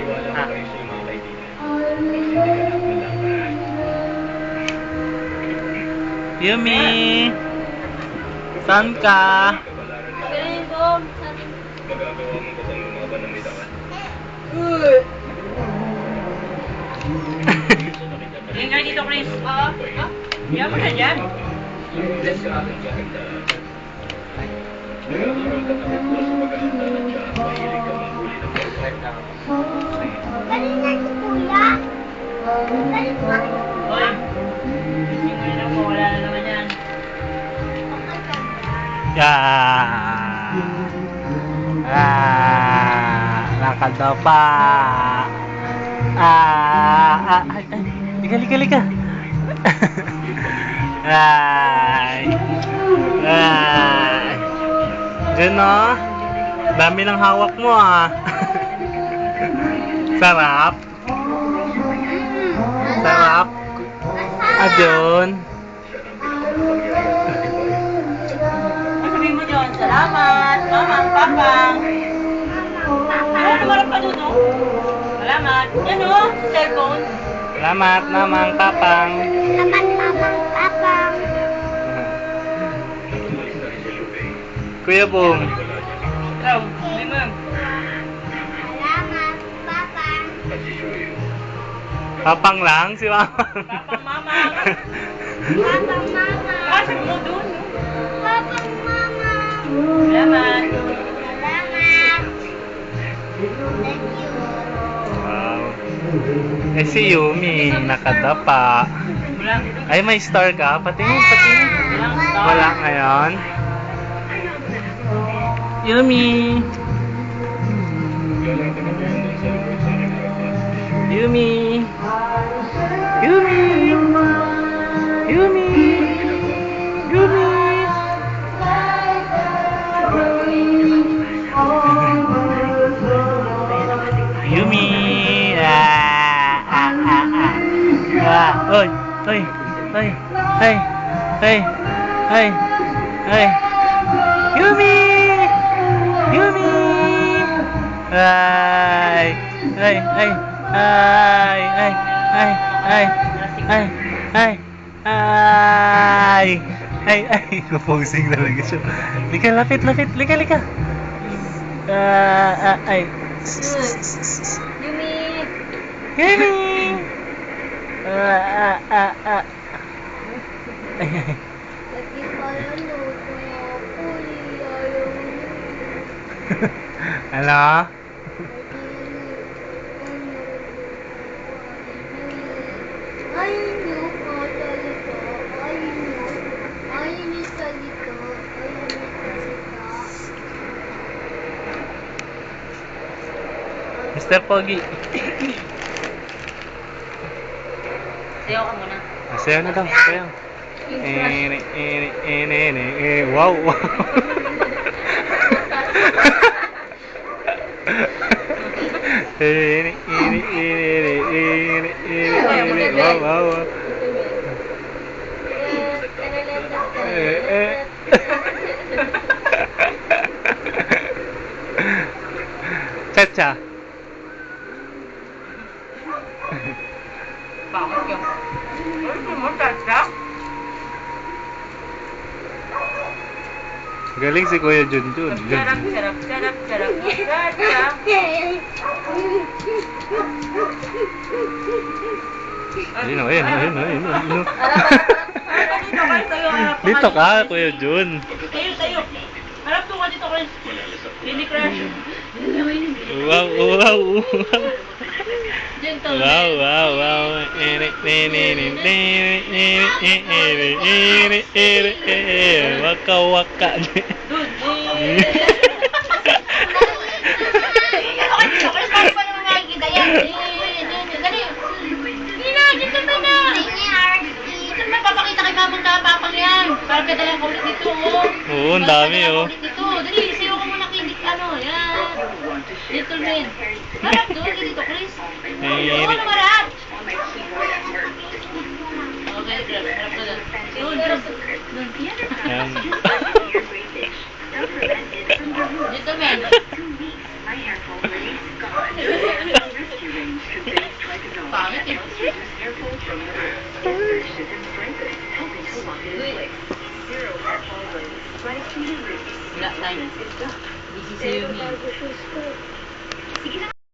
Ah. Yumi! Saan ka? Ingay dito, Chris. Yan mo na dyan. Kanina si Kuya. Kanina. Hoy. Ingay na mo. Wala na naman yan. Nakadapa. Liga, liga. Diyan o. Dami ng hawak mo Sarap. Sarap. Adyon. Sabihin mo dyan, salamat, mamang, papang. Ano, lumarap ka doon, no? Salamat. Yan, no? Cellphone. Salamat, mamang, papang. Salamat, mamang, papang. Kuya Bong. Ikaw, sabihin mo. Salamat, papang. Papang lang si mamang. Papang, mamang. Papang, mamang. Pasok mo doon, no? Papang, mamang. Salamat. Salamat. Thank you. Wow. Eh si Yumi, nakadapa. Wala. Ay, may star ka? Patingin. Wala ngayon. Yumi. Yumi. Yumi. Yumi. Yumi. Yumi. Oi. Hey. Yumi. Yumi. Posing talaga siya. Lika, lapit. Lika. Yumi. Yumi. Lagi pala luto ako. Ayaw niyo. Ano? Ayaw niyo po salita. Ayaw niyo salita. Mr. Pogi. Sayaw ka muna. Sayaw na daw. Sayaw. Wow. Wow. Cha-cha. Bakit yun? Ay, mo, tata. Galing si Kuya Junjun. Sarap. Tata. Ayun. Dito Dito ka, Kuya Jun. Tayo. Harap to ka dito, Chris. Lini crush. Wow. Gentle. Wow. Waka. Parang kadalang kaulit dito, Oo, ang dami, Dito, dali, sayo ka muna kay yan. Gentleman. Harap doon, dito, Chris. Doon na marap. Okay, harap ka doon. Doon. Gentleman. Wala time. Busy sa'yo, Mi. Sige na